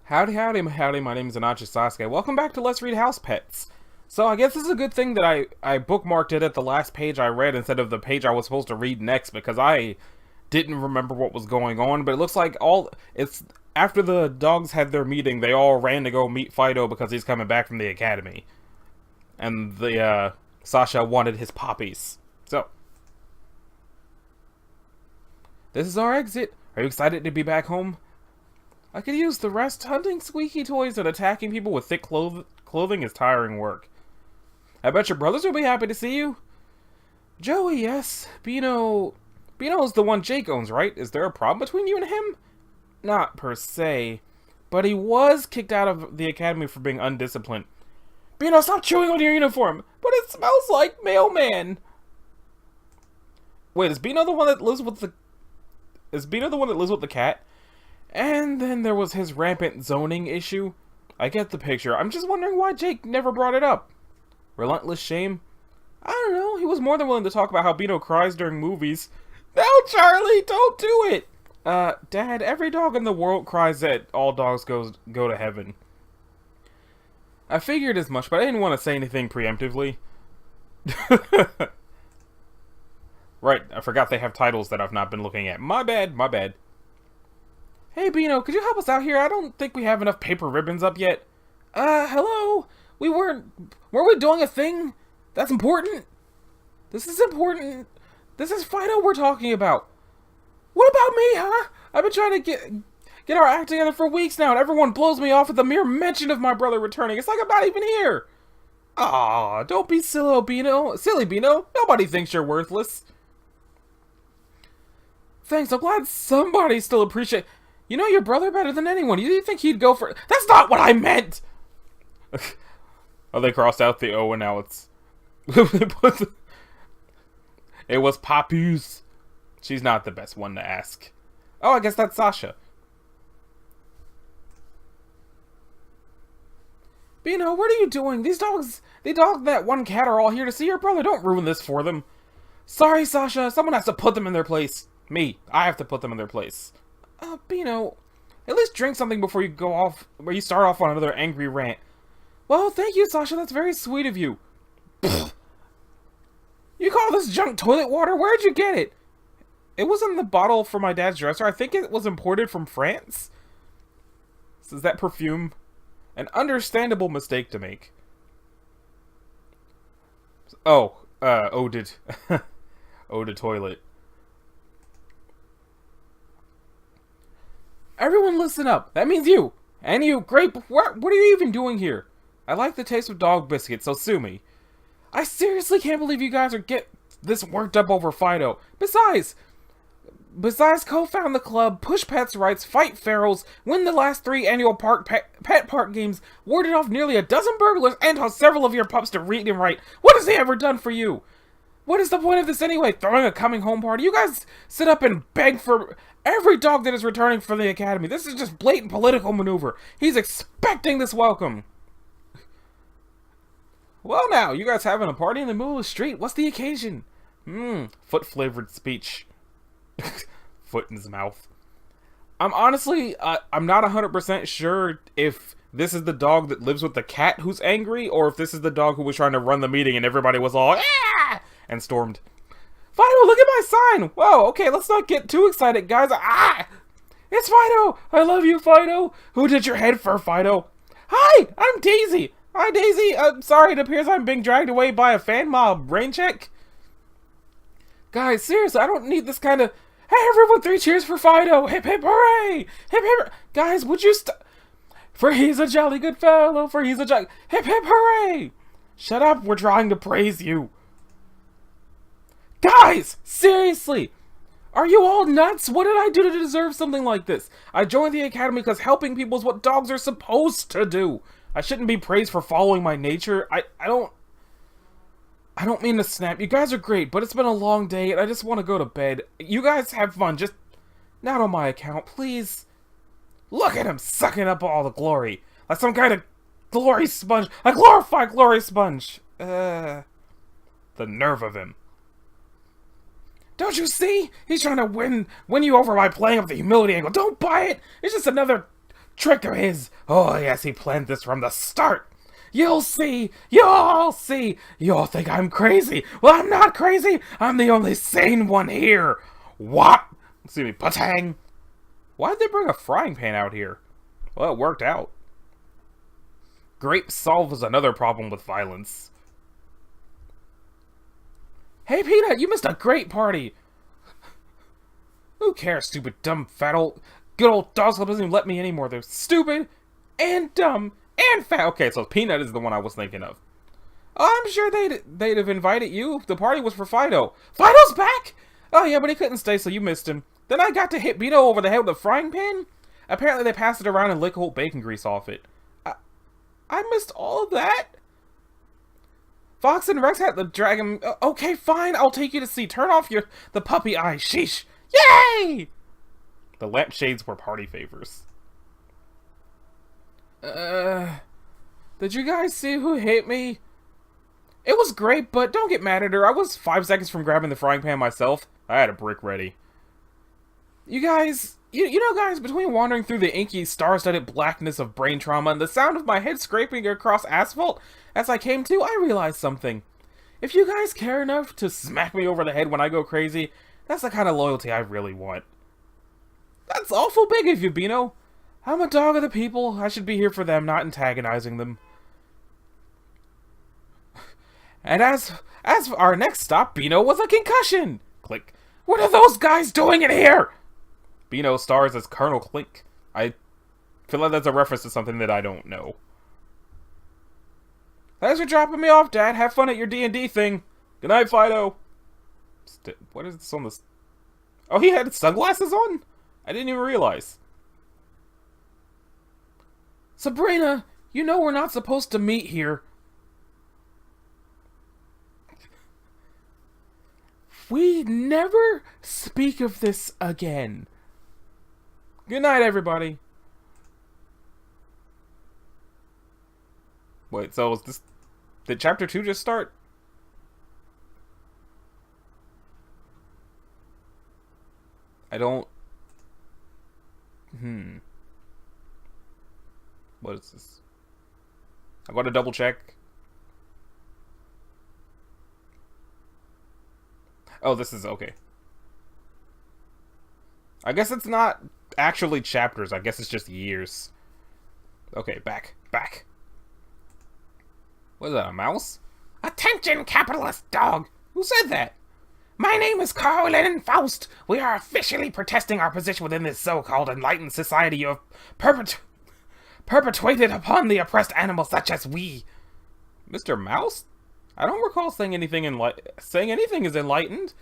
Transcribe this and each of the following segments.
Howdy, howdy, howdy, my name is Anachi Sasuke. Welcome back to Let's Read Housepets. So I guess this is a good thing that I bookmarked it at the last page I read instead of the page I was supposed to read next, because I didn't remember what was going on, but it looks like it's after the dogs had their meeting, they all ran to go meet Fido because he's coming back from the academy. And Sasha wanted his poppies. So, this is our exit. Are you excited to be back home? I could use the rest. Hunting squeaky toys and attacking people with thick clothing is tiring work. I bet your brothers will be happy to see you. Joey, yes. Bino's the one Jake owns, right? Is there a problem between you and him? Not per se. But he was kicked out of the academy for being undisciplined. Bino, stop chewing on your uniform! But it smells like mailman! Wait, is Bino the one that lives with the... Is Bino the one that lives with the cat? And then there was his rampant zoning issue. I get the picture. I'm just wondering why Jake never brought it up. Relentless shame? I don't know. He was more than willing to talk about how Bino cries during movies. No, Charlie, don't do it! Dad, every dog in the world cries that all dogs go to heaven. I figured as much, but I didn't want to say anything preemptively. Right, I forgot they have titles that I've not been looking at. My bad, my bad. Hey, Bino, could you help us out here? I don't think we have enough paper ribbons up yet. Hello? Were we doing a thing? That's important? This is important. This is Fido we're talking about. What about me, huh? I've been trying to get our act together for weeks now, and everyone blows me off at the mere mention of my brother returning. It's like I'm not even here. Aw, don't be silly, Bino. Silly, Bino. Nobody thinks you're worthless. Thanks, I'm glad somebody still appreciates... You know your brother better than anyone. You think he'd go for... That's not what I meant! Oh, they crossed out the O and now it's... It was Papoose. She's not the best one to ask. Oh, I guess that's Sasha. Bino, what are you doing? These dogs, the dog that one cat are all here to see your brother. Don't ruin this for them. Sorry, Sasha. Someone has to put them in their place. Me. I have to put them in their place. Bino, at least drink something before you go off, where you start off on another angry rant. Well, thank you, Sasha, that's very sweet of you. Pfft. You call this junk toilet water? Where'd you get it? It was in the bottle for my dad's dresser. I think it was imported from France. So is that perfume? An understandable mistake to make. Oh, eau de toilet. Everyone listen up. That means you. And you, Grape. What are you even doing here? I like the taste of dog biscuits, so sue me. I seriously can't believe you guys are get this worked up over Fido. Besides co-found the club, push pets' rights, fight ferals, win the last 3 annual pet park games, warded off nearly a dozen burglars, and taught several of your pups to read and write. What has he ever done for you? What is the point of this anyway? Throwing a coming home party? You guys sit up and beg for every dog that is returning from the academy. This is just blatant political maneuver. He's expecting this welcome. Well now, you guys having a party in the middle of the street. What's the occasion? Foot-flavored speech. Foot in his mouth. I'm honestly, I'm not 100% sure if this is the dog that lives with the cat who's angry, or if this is the dog who was trying to run the meeting and everybody was all, ah! And stormed. Fido, look at my sign! Whoa, okay, let's not get too excited, guys. Ah! It's Fido! I love you, Fido! Who did your head for, Fido? Hi, I'm Daisy! Hi, Daisy! I'm sorry, it appears I'm being dragged away by a fan mob. Rain check? Guys, seriously, I don't need this kind of... Hey, everyone, 3 cheers for Fido! Hip hip hooray! Hip hip... Guys, would you stop... For he's a jolly good fellow, for he's a jolly... Hip hip hooray! Shut up, we're trying to praise you. Guys! Seriously! Are you all nuts? What did I do to deserve something like this? I joined the academy because helping people is what dogs are supposed to do. I shouldn't be praised for following my nature. I don't mean to snap. You guys are great, but it's been a long day and I just want to go to bed. You guys have fun, just not on my account, please. Look at him sucking up all the glory. Like some kind of glory sponge. A glorified glory sponge. The nerve of him. Don't you see? He's trying to win you over by playing up the humility angle. Don't buy it! It's just another Trick there is! Oh yes, he planned this from the start! You'll see! You'll see! You'll think I'm crazy! Well, I'm not crazy! I'm the only sane one here! What? Excuse me, patang! Why'd they bring a frying pan out here? Well, it worked out. Grape solves another problem with violence. Hey, Peanut, you missed a great party! Who cares, stupid, dumb, fat old... Good old dog doesn't even let me anymore. They're stupid, and dumb, and fat. Okay, so Peanut is the one I was thinking of. Oh, I'm sure they'd have invited you. The party was for Fido. Fido's back? Oh, yeah, but he couldn't stay, so you missed him. Then I got to hit Fido over the head with a frying pan? Apparently they passed it around and lick old bacon grease off it. I missed all of that? Fox and Rex had the dragon... Okay, fine, I'll take you to see. Turn off the puppy eye. Sheesh. Yay! The lampshades were party favors. Did you guys see who hit me? It was great, but don't get mad at her. I was 5 seconds from grabbing the frying pan myself. I had a brick ready. You guys, you know guys, between wandering through the inky, star-studded blackness of brain trauma and the sound of my head scraping across asphalt as I came to, I realized something. If you guys care enough to smack me over the head when I go crazy, that's the kind of loyalty I really want. That's awful big of you, Bino. I'm a dog of the people. I should be here for them, not antagonizing them. And as for our next stop, Bino was a concussion. Click. What are those guys doing in here? Bino stars as Colonel Clink. I feel like that's a reference to something that I don't know. Thanks for dropping me off, Dad. Have fun at your D&D thing. Good night, Fido. What is this on this? Oh, he had sunglasses on? I didn't even realize. Sabrina, you know we're not supposed to meet here. We never speak of this again. Good night, everybody. Wait, so is this... Did chapter 2 just start? I don't... What is this? I gotta double check. Oh, this is okay. I guess it's not actually chapters. I guess it's just years. Okay, back. What is that, a mouse? Attention, capitalist dog! Who said that? My name is Carlin Faust. We are officially protesting our position within this so-called enlightened society you have perpetuated upon the oppressed animals such as we. Mr. Mouse? I don't recall saying anything is enlightened.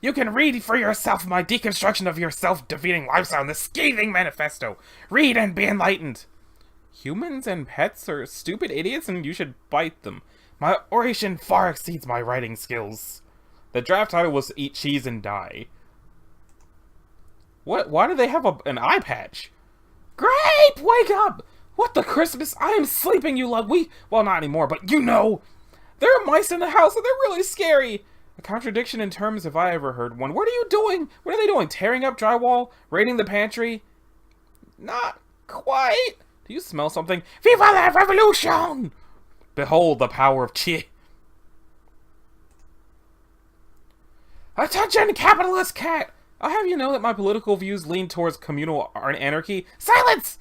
You can read for yourself my deconstruction of your self-defeating lifestyle in this scathing manifesto. Read and be enlightened. Humans and pets are stupid idiots and you should bite them. My oration far exceeds my writing skills. The draft title was Eat Cheese and Die. What? Why do they have an eye patch? Grape, wake up! What the Christmas? I am sleeping, you lug. Well, not anymore, but you know. There are mice in the house and they're really scary. A contradiction in terms if I ever heard one. What are you doing? What are they doing? Tearing up drywall? Raiding the pantry? Not quite. Do you smell something? Viva la revolution! Behold the power of chi. Attention, capitalist cat! I'll have you know that my political views lean towards communal anarchy. Silence!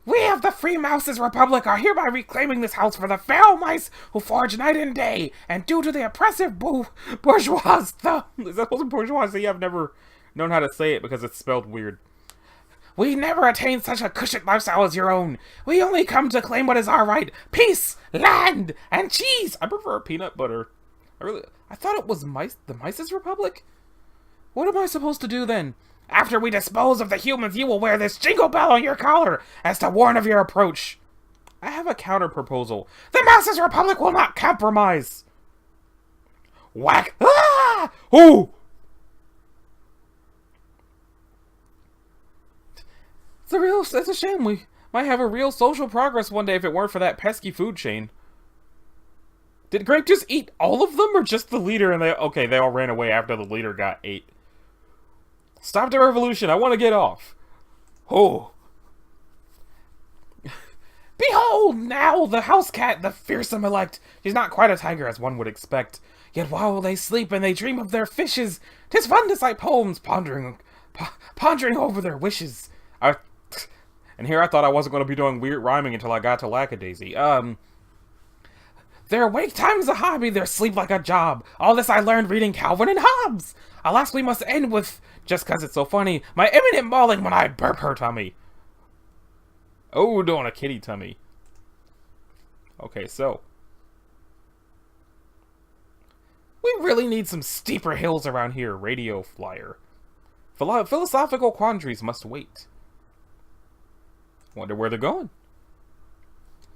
We of the Free Mouses Republic are hereby reclaiming this house for the feral mice who forage night and day, and due to the oppressive bourgeois is that supposed to be bourgeoisie? I've never known how to say it because it's spelled weird. We never attained such a cushioned lifestyle as your own. We only come to claim what is our right. Peace, land, and cheese! I prefer peanut butter. I thought it was the Mice's Republic? What am I supposed to do then? After we dispose of the humans, you will wear this jingle bell on your collar as to warn of your approach. I have a counter proposal. The Mouse's Republic will not compromise. Whack! Ah! Ooh! It's a shame. We might have a real social progress one day if it weren't for that pesky food chain. Did Grape just eat all of them or just the leader and they all ran away after the leader got ate? Stop the revolution. I want to get off. Oh. Oh, now the house cat, the fearsome elect. She's not quite a tiger as one would expect. Yet while they sleep and they dream of their fishes, 'tis fun to cite poems pondering over their wishes. And here I thought I wasn't going to be doing weird rhyming until I got to Lackadaisy. Their wake time's a hobby, their sleep like a job. All this I learned reading Calvin and Hobbes. Alas, we must end with, just 'cause it's so funny, my imminent mauling when I burp her tummy. Oh, doing a kitty tummy. Okay, so. We really need some steeper hills around here, radio flyer. Philosophical quandaries must wait. Wonder where they're going.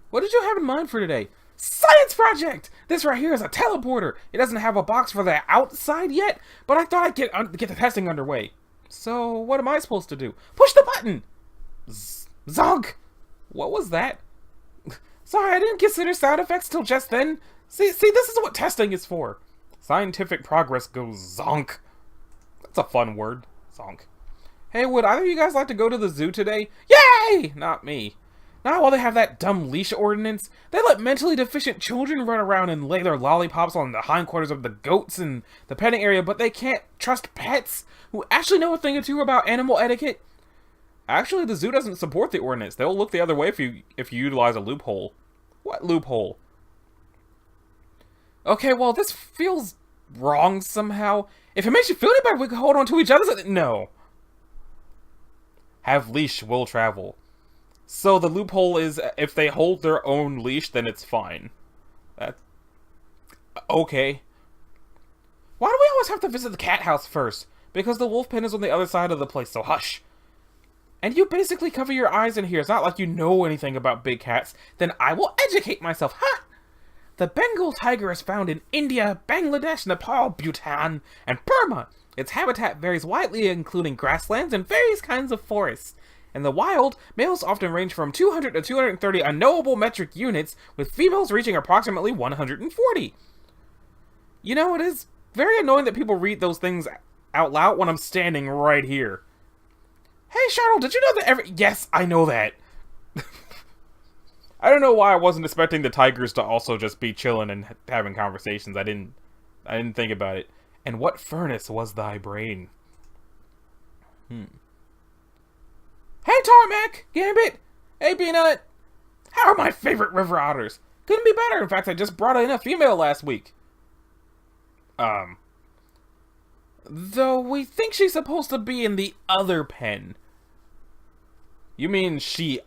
What did you have in mind for today? Science project! This right here is a teleporter. It doesn't have a box for the outside yet, but I thought I'd get the testing underway. So, what am I supposed to do? Push the button! Zonk! What was that? Sorry, I didn't consider sound effects till just then. See, this is what testing is for. Scientific progress goes zonk. That's a fun word. Zonk. Hey, would either of you guys like to go to the zoo today? Yay! Not me. Now, while they have that dumb leash ordinance, they let mentally deficient children run around and lay their lollipops on the hindquarters of the goats in the petting area, but they can't trust pets who actually know a thing or two about animal etiquette. Actually, the zoo doesn't support the ordinance. They'll look the other way if you utilize a loophole. What loophole? Okay, well, this feels wrong somehow. If it makes you feel any better, we can hold on to each other's... No. Have leash will travel. So the loophole is if they hold their own leash, then it's fine. Okay. Why do we always have to visit the cat house first? Because the wolf pen is on the other side of the place, so hush. And you basically cover your eyes in here. It's not like you know anything about big cats. Then I will educate myself. Ha! The Bengal tiger is found in India, Bangladesh, Nepal, Bhutan, and Burma. Its habitat varies widely, including grasslands and various kinds of forests. In the wild, males often range from 200 to 230 unknowable metric units, with females reaching approximately 140. You know, it is very annoying that people read those things out loud when I'm standing right here. Hey, Charlotte, did you know that Yes, I know that. I don't know why I wasn't expecting the tigers to also just be chilling and having conversations. I didn't think about it. And what furnace was thy brain? Hey, Tarmac! Gambit! Hey, Peanut! How are my favorite river otters? Couldn't be better. In fact, I just brought in a female last week. Though we think she's supposed to be in the other pen. You mean she...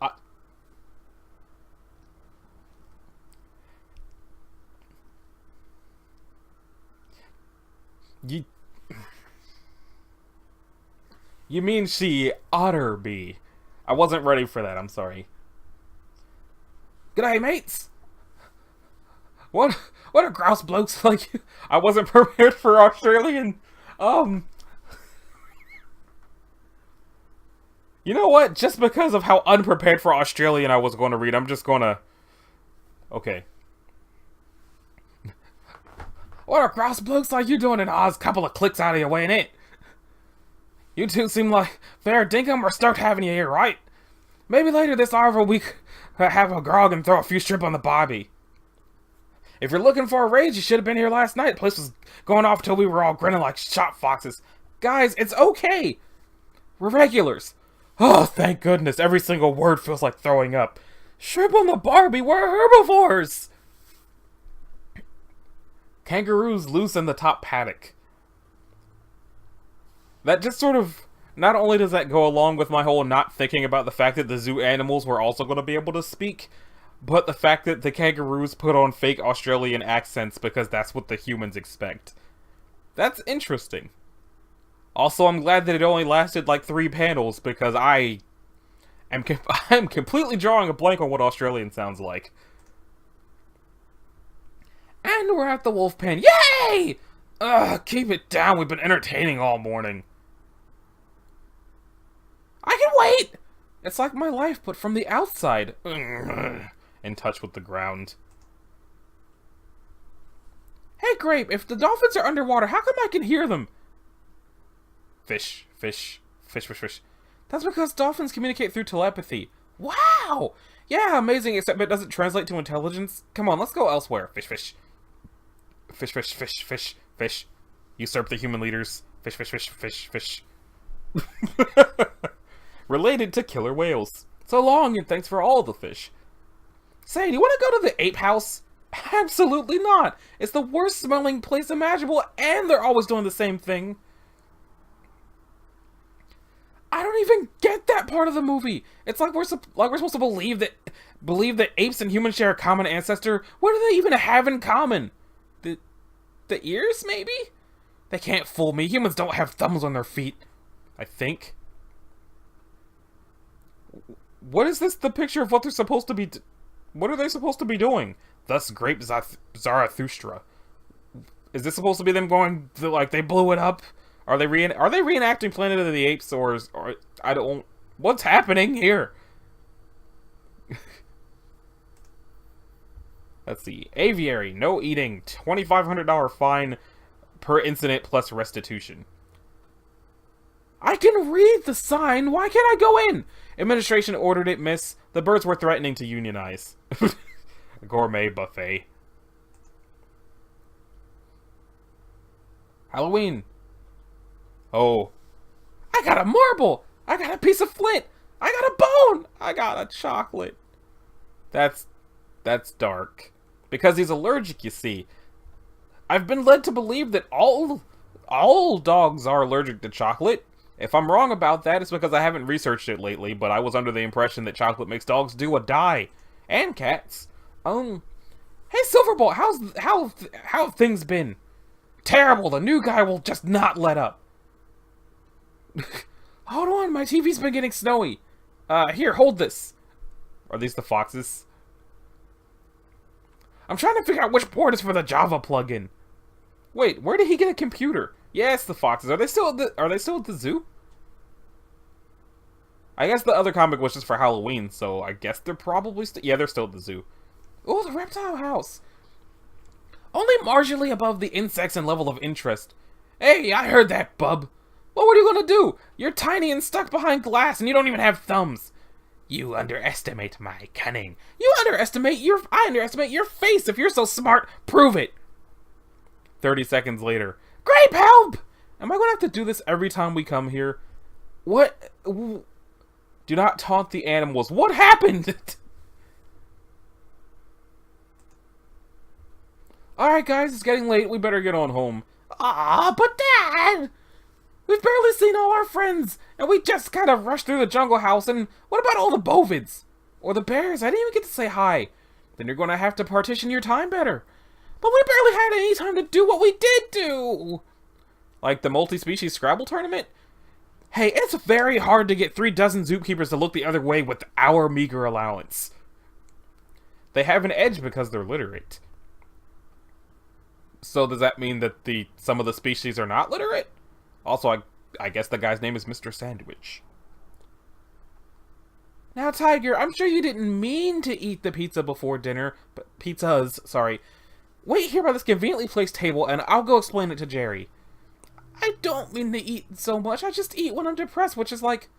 You mean she oughter be. I wasn't ready for that, I'm sorry. G'day, mates! What are grouse blokes like you? I wasn't prepared for Australian. You know what? Just because of how unprepared for Australian I was going to read, I'm just gonna... Okay. What are grouse blokes like you doing in Oz? Couple of clicks out of your way, ain't it? You two seem like fair dinkum. We're stoked having you here, right? Maybe later this hour we could have a grog and throw a few shrimp on the bobby. If you're looking for a raid, you should have been here last night. The place was going off till we were all grinning like shot foxes. Guys, it's okay. We're regulars. Oh, thank goodness. Every single word feels like throwing up. Shrimp on the barbie, we're herbivores. Kangaroos loose in the top paddock. That just sort of... Not only does that go along with my whole not thinking about the fact that the zoo animals were also going to be able to speak, but the fact that the kangaroos put on fake Australian accents because that's what the humans expect. That's interesting. Also, I'm glad that it only lasted like 3 panels because I'm completely drawing a blank on what Australian sounds like. And we're at the wolf pen. Yay! Ugh, keep it down. We've been entertaining all morning. I can wait! It's like my life, but from the outside. In touch with the ground. Hey, Grape, if the dolphins are underwater, how come I can hear them? Fish, fish, fish, fish, fish. That's because dolphins communicate through telepathy. Wow! Wow! Yeah, amazing, except it doesn't translate to intelligence. Come on, let's go elsewhere. Fish, fish. Fish, fish, fish, fish, fish. Usurp the human leaders. Fish, fish, fish, fish, fish. Related to killer whales. So long, and thanks for all the fish. Say, do you want to go to the ape house? Absolutely not. It's the worst smelling place imaginable, and they're always doing the same thing. I don't even get that part of the movie. It's like we're supposed to believe that apes and humans share a common ancestor. What do they even have in common? The ears, maybe? They can't fool me. Humans don't have thumbs on their feet. I think. What is this? The picture of what they're supposed to be? What are they supposed to be doing? Thus, Grape Zarathustra. Is this supposed to be them going to, like, they blew it up? Are they reenacting Planet of the Apes, or I don't... What's happening here? Let's see. Aviary, no eating, $2,500 fine per incident plus restitution. I can read the sign. Why can't I go in? Administration ordered it, miss. The birds were threatening to unionize. Gourmet buffet. Halloween. Oh. I got a marble. I got a piece of flint. I got a bone. I got a chocolate. That's dark. Because he's allergic, you see. I've been led to believe that all dogs are allergic to chocolate. If I'm wrong about that, it's because I haven't researched it lately, but I was under the impression that chocolate makes dogs do or die. And cats. Hey Silverbolt, how have things been? Terrible, the new guy will just not let up. Hold on, my TV's been getting snowy. Here, hold this. Are these the foxes? I'm trying to figure out which port is for the Java plugin. Wait, where did he get a computer? Yes, the foxes. Are they still at the zoo? I guess the other comic was just for Halloween, so I guess they're probably yeah, they're still at the zoo. Oh, the reptile house. Only marginally above the insects in level of interest. Hey, I heard that, bub. What were you gonna do? You're tiny and stuck behind glass, and you don't even have thumbs. You underestimate my cunning. I underestimate your face. If you're so smart, prove it. 30 seconds later. Grape, help! Am I gonna have to do this every time we come here? What? Do not taunt the animals. What happened? Alright guys, it's getting late. We better get on home. Ah, but Dad! We've barely seen all our friends, and we just kind of rushed through the jungle house, and what about all the bovids? Or the bears? I didn't even get to say hi. Then you're gonna have to partition your time better. But we barely had any time to do what we did do! Like the multi-species Scrabble tournament? Hey, it's very hard to get 36 zookeepers to look the other way with our meager allowance. They have an edge because they're literate. So does that mean that some of the species are not literate? Also, I guess the guy's name is Mr. Sandwich. Now, Tiger, I'm sure you didn't mean to eat the pizza before dinner, but pizzas, sorry. Wait here by this conveniently placed table, and I'll go explain it to Jerry. I don't mean to eat so much. I just eat when I'm depressed, which is like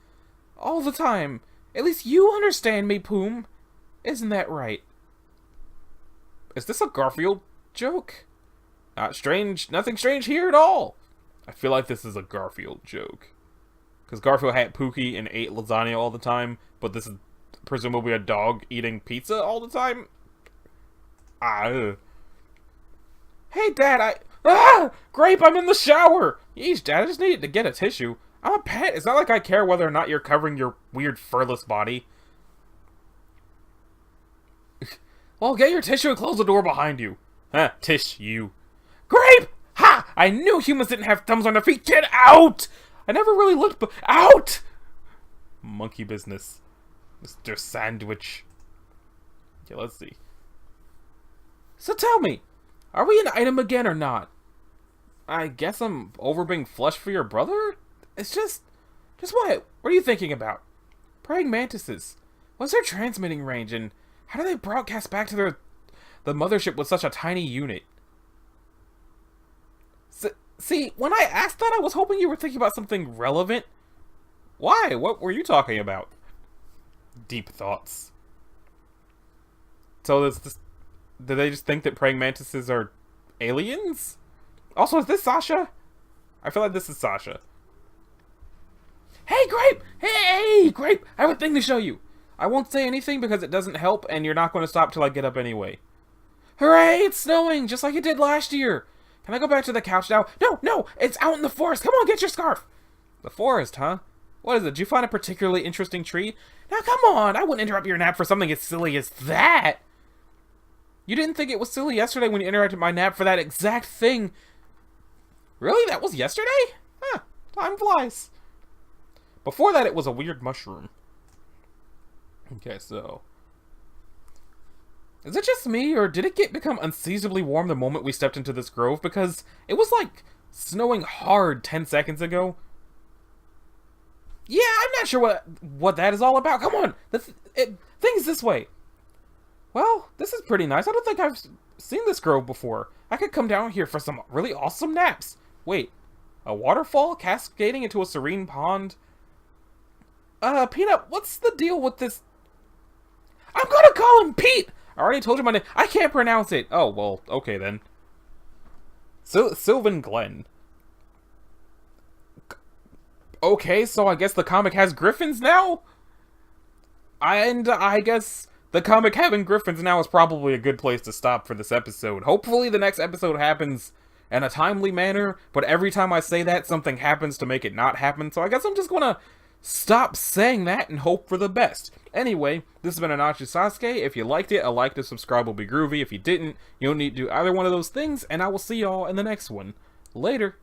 all the time. At least you understand me, Poom. Isn't that right? Is this a Garfield joke? Not strange. Nothing strange here at all. I feel like this is a Garfield joke. Because Garfield had Pookie and ate lasagna all the time, but this is presumably a dog eating pizza all the time? Hey, Dad, Grape, I'm in the shower! Yeesh, Dad, I just needed to get a tissue. I'm a pet. It's not like I care whether or not you're covering your weird furless body. Well, get your tissue and close the door behind you. Huh, tish you. Grape! Ha! I knew humans didn't have thumbs on their feet. Get out! I never really looked, but out! Monkey business. Mr. Sandwich. Okay, let's see. So tell me, are we an item again or not? I guess I'm over being flushed for your brother? It's just what? What are you thinking about? Praying mantises. What's their transmitting range, and how do they broadcast back to the mothership with such a tiny unit? See, when I asked that, I was hoping you were thinking about something relevant. Why? What were you talking about? Deep thoughts. So do they just think that praying mantises are aliens? Also, is this Sasha? I feel like this is Sasha. Hey, Grape! Hey, Grape! I have a thing to show you. I won't say anything because it doesn't help, and you're not going to stop till I get up anyway. Hooray! It's snowing, just like it did last year. Can I go back to the couch now? No! It's out in the forest. Come on, get your scarf. The forest, huh? What is it? Did you find a particularly interesting tree? Now, come on! I wouldn't interrupt your nap for something as silly as that. You didn't think it was silly yesterday when you interrupted my nap for that exact thing. Really? That was yesterday? Huh. Time flies. Before that, it was a weird mushroom. Okay, so... Is it just me, or did it become unseasonably warm the moment we stepped into this grove? Because it was, like, snowing hard 10 seconds ago. Yeah, I'm not sure what that is all about. Come on! Things this way. Well, this is pretty nice. I don't think I've seen this grove before. I could come down here for some really awesome naps. Wait, a waterfall cascading into a serene pond? Peanut, what's the deal with this? I'm gonna call him Pete! I already told you my name. I can't pronounce it. Oh, well, okay then. Sylvan Glen. Okay, so I guess the comic has griffins now? And I guess the comic having griffins now is probably a good place to stop for this episode. Hopefully the next episode happens in a timely manner, but every time I say that, something happens to make it not happen, so I guess I'm just gonna stop saying that and hope for the best. Anyway, this has been Anachi Sasuke. If you liked it, a like to subscribe will be groovy. If you didn't, you don't need to do either one of those things, and I will see y'all in the next one. Later.